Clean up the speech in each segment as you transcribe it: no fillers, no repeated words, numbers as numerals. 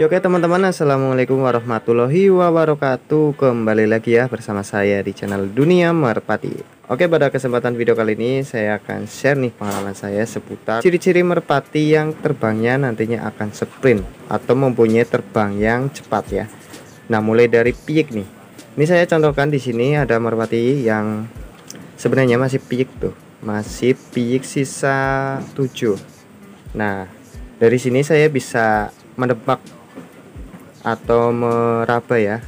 Ya, oke teman-teman, assalamualaikum warahmatullahi wabarakatuh. Kembali lagi ya bersama saya di channel Dunia Merpati. Oke, pada kesempatan video kali ini saya akan share nih pengalaman saya seputar ciri-ciri merpati yang terbangnya nantinya akan sprint atau mempunyai terbang yang cepat ya. Nah, mulai dari piyik nih. Ini saya contohkan di sini ada merpati yang sebenarnya masih piyik tuh, masih piyik sisa 7. Nah, dari sini saya bisa menebak atau meraba ya,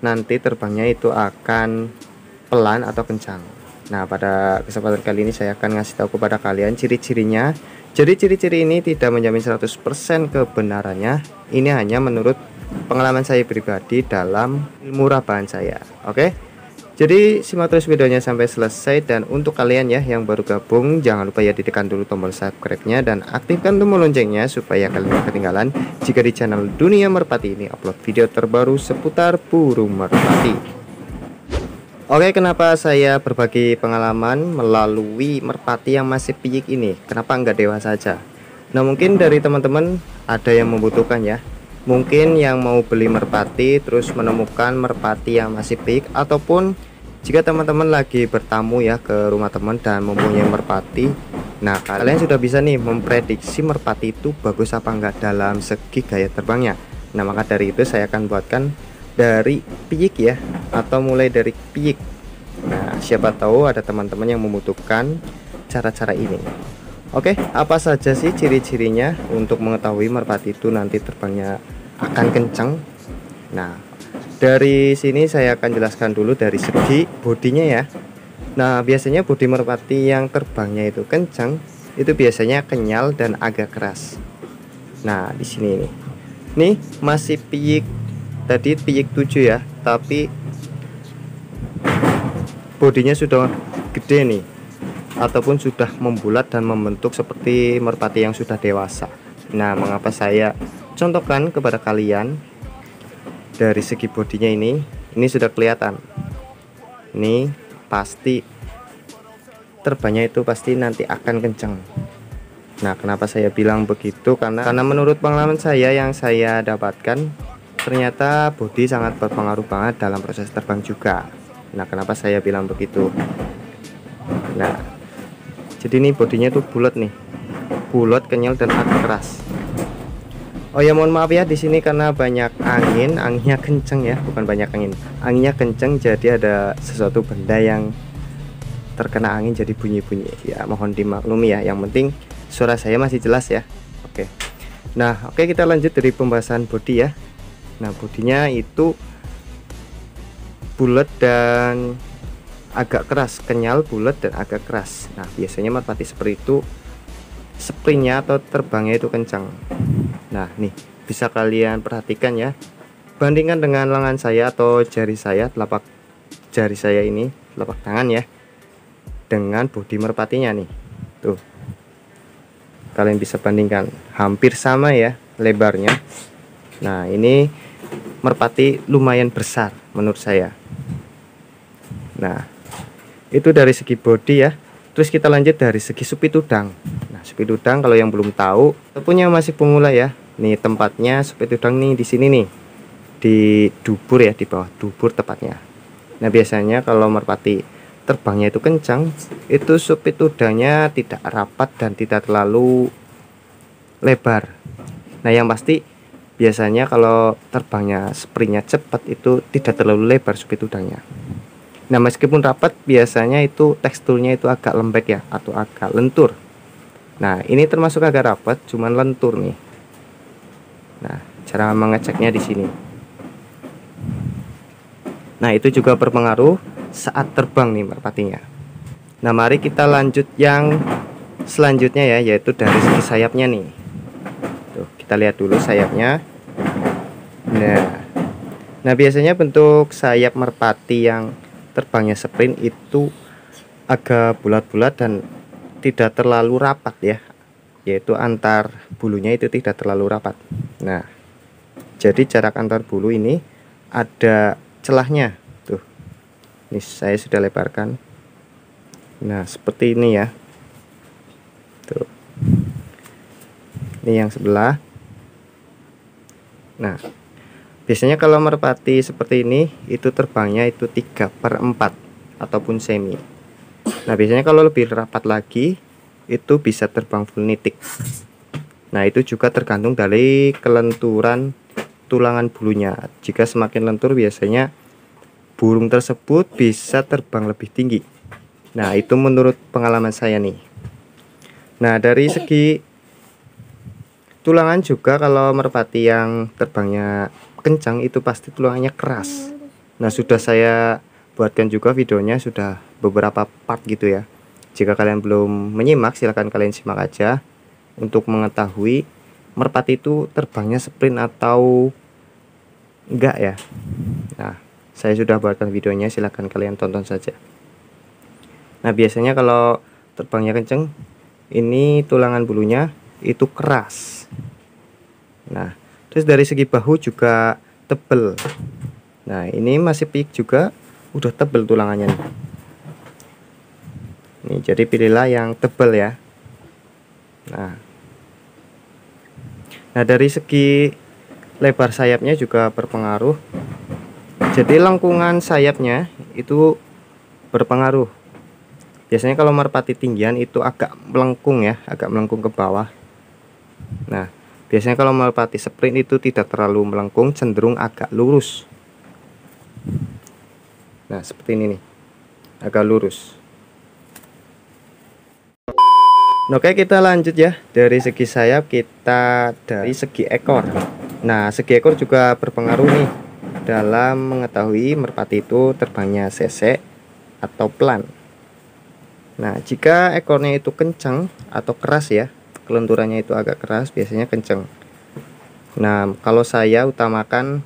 nanti terbangnya itu akan pelan atau kencang. Nah, pada kesempatan kali ini saya akan ngasih tahu kepada kalian ciri-cirinya. Jadi ciri-ciri ini tidak menjamin 100% kebenarannya. Ini hanya menurut pengalaman saya pribadi dalam ilmu rabaan saya. Oke, jadi simak terus videonya sampai selesai. Dan untuk kalian ya yang baru gabung, jangan lupa ya ditekan dulu tombol subscribe-nya dan aktifkan tombol loncengnya supaya kalian tidak ketinggalan jika di channel Dunia Merpati ini upload video terbaru seputar burung merpati. Oke, kenapa saya berbagi pengalaman melalui merpati yang masih piyik ini? Kenapa nggak dewasa saja? Nah, mungkin dari teman-teman ada yang membutuhkan ya. Mungkin yang mau beli merpati terus menemukan merpati yang masih piyik, ataupun jika teman-teman lagi bertamu ya ke rumah teman dan mempunyai merpati, nah kalian sudah bisa nih memprediksi merpati itu bagus apa enggak dalam segi gaya terbangnya. Nah, maka dari itu saya akan buatkan dari piyik ya, atau mulai dari piyik. Nah, siapa tahu ada teman-teman yang membutuhkan cara-cara ini. Oke, apa saja sih ciri-cirinya untuk mengetahui merpati itu nanti terbangnya akan kencang? Nah, dari sini saya akan jelaskan dulu dari segi bodinya ya. Nah, biasanya bodi merpati yang terbangnya itu kencang itu biasanya kenyal dan agak keras. Nah, di sini nih masih piyik, tadi piyik 7 ya, tapi bodinya sudah gede nih, ataupun sudah membulat dan membentuk seperti merpati yang sudah dewasa. Nah, mengapa saya contohkan kepada kalian dari segi bodinya ini sudah kelihatan. Ini pasti terbangnya itu pasti nanti akan kencang. Nah, kenapa saya bilang begitu? Karena menurut pengalaman saya yang saya dapatkan, ternyata bodi sangat berpengaruh banget dalam proses terbang juga. Nah, kenapa saya bilang begitu? Nah, jadi ini bodinya tuh bulat nih, bulat, kenyal dan agak keras. Oh ya, mohon maaf ya di sini karena banyak angin, anginnya kenceng ya, bukan banyak angin, anginnya kenceng, jadi ada sesuatu benda yang terkena angin jadi bunyi-bunyi ya, mohon dimaklumi ya. Yang penting suara saya masih jelas ya. Oke. Nah, oke, kita lanjut dari pembahasan bodi ya. Nah, bodinya itu bulat dan agak keras, kenyal, bulat dan agak keras. Nah, biasanya merpati seperti itu sprintnya atau terbangnya itu kencang. Nah, nih bisa kalian perhatikan ya, bandingkan dengan lengan saya atau jari saya, telapak jari saya ini, telapak tangan ya, dengan bodi merpatinya nih. Tuh, kalian bisa bandingkan, hampir sama ya lebarnya. Nah, ini merpati lumayan besar menurut saya. Nah, itu dari segi bodi ya. Terus kita lanjut dari segi supit udang. Nah, supit udang kalau yang belum tahu ataupun yang masih pemula ya, nih tempatnya supit udang nih di sini nih, di dubur ya, di bawah dubur tepatnya. Nah, biasanya kalau merpati terbangnya itu kencang, itu supit udangnya tidak rapat dan tidak terlalu lebar. Nah, yang pasti biasanya kalau terbangnya sprintnya cepat itu tidak terlalu lebar supit udangnya. Nah, meskipun rapat, biasanya itu teksturnya itu agak lembek ya, atau agak lentur. Nah, ini termasuk agak rapat, cuman lentur nih. Nah, cara mengeceknya di sini. Nah, itu juga berpengaruh saat terbang nih merpatinya. Nah, mari kita lanjut yang selanjutnya ya, yaitu dari segi sayapnya nih. Tuh, kita lihat dulu sayapnya. Nah, biasanya bentuk sayap merpati yang terbangnya sprint itu agak bulat-bulat dan tidak terlalu rapat ya, yaitu antar bulunya itu tidak terlalu rapat. Nah, jadi jarak antar bulu ini ada celahnya tuh. Ini saya sudah lebarkan. Nah, seperti ini ya. Tuh. Ini yang sebelah. Nah, biasanya kalau merpati seperti ini itu terbangnya itu 3/4 ataupun semi. Nah, biasanya kalau lebih rapat lagi itu bisa terbang full nitik. Nah, itu juga tergantung dari kelenturan tulangan bulunya. Jika semakin lentur biasanya burung tersebut bisa terbang lebih tinggi. Nah, itu menurut pengalaman saya nih. Nah, dari segi tulangan juga kalau merpati yang terbangnya kencang itu pasti tulangannya keras. Nah, sudah saya buatkan juga videonya, sudah beberapa part gitu ya. Jika kalian belum menyimak silahkan kalian simak aja untuk mengetahui merpati itu terbangnya sprint atau enggak ya. Nah, saya sudah buatkan videonya, silahkan kalian tonton saja. Nah, biasanya kalau terbangnya kenceng ini tulangan bulunya itu keras. Nah, terus dari segi bahu juga tebel. Nah, ini masih piyik juga udah tebel tulangannya nih. Nih, jadi pilihlah yang tebel ya. Nah, dari segi lebar sayapnya juga berpengaruh. Jadi lengkungan sayapnya itu berpengaruh. Biasanya kalau merpati tinggian itu agak melengkung ya, agak melengkung ke bawah. Nah, biasanya kalau merpati sprint itu tidak terlalu melengkung, cenderung agak lurus. Nah, seperti ini nih, agak lurus. Oke, kita lanjut ya. Dari segi sayap kita dari segi ekor. Nah, segi ekor juga berpengaruh nih dalam mengetahui merpati itu terbangnya sesek atau pelan. Nah, jika ekornya itu kencang atau keras ya, kelenturannya itu agak keras, biasanya kencang. Nah, kalau saya utamakan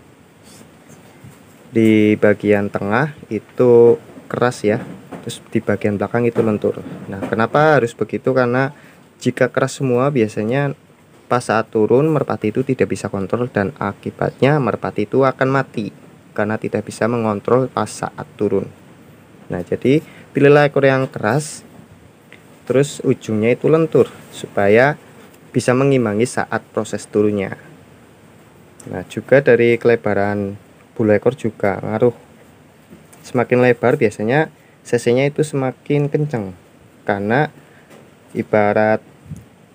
di bagian tengah itu keras ya, terus di bagian belakang itu lentur. Nah, kenapa harus begitu? Karena jika keras semua biasanya pas saat turun merpati itu tidak bisa kontrol dan akibatnya merpati itu akan mati karena tidak bisa mengontrol pas saat turun. Nah, jadi pilihlah ekor yang keras terus ujungnya itu lentur supaya bisa mengimbangi saat proses turunnya. Nah, juga dari kelebaran bulu ekor juga ngaruh. Semakin lebar biasanya cc-nya itu semakin kencang, karena ibarat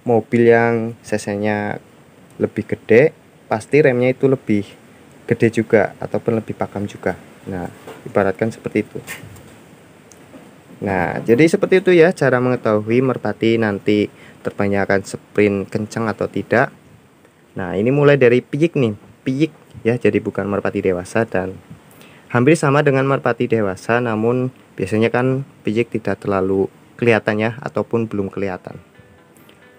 mobil yang cc-nya lebih gede pasti remnya itu lebih gede juga ataupun lebih pakam juga. Nah, ibaratkan seperti itu. Nah, jadi seperti itu ya cara mengetahui merpati nanti terbangnya akan sprint kencang atau tidak. Nah, ini mulai dari piyik nih, piyik ya, jadi bukan merpati dewasa dan hampir sama dengan merpati dewasa, namun biasanya kan piyik tidak terlalu kelihatan ya, ataupun belum kelihatan.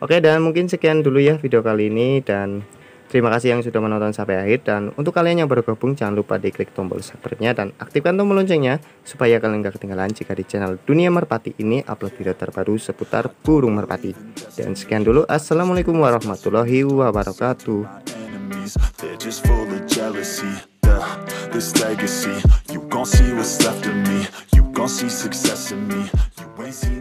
Oke, dan mungkin sekian dulu ya video kali ini, dan terima kasih yang sudah menonton sampai akhir. Dan untuk kalian yang baru gabung jangan lupa diklik tombol subscribe-nya dan aktifkan tombol loncengnya supaya kalian gak ketinggalan jika di channel Dunia Merpati ini upload video terbaru seputar burung merpati. Dan sekian dulu, assalamualaikum warahmatullahi wabarakatuh. They're just full of jealousy, this legacy. You gon' see what's left of me. You gon' see success in me. You ain't seen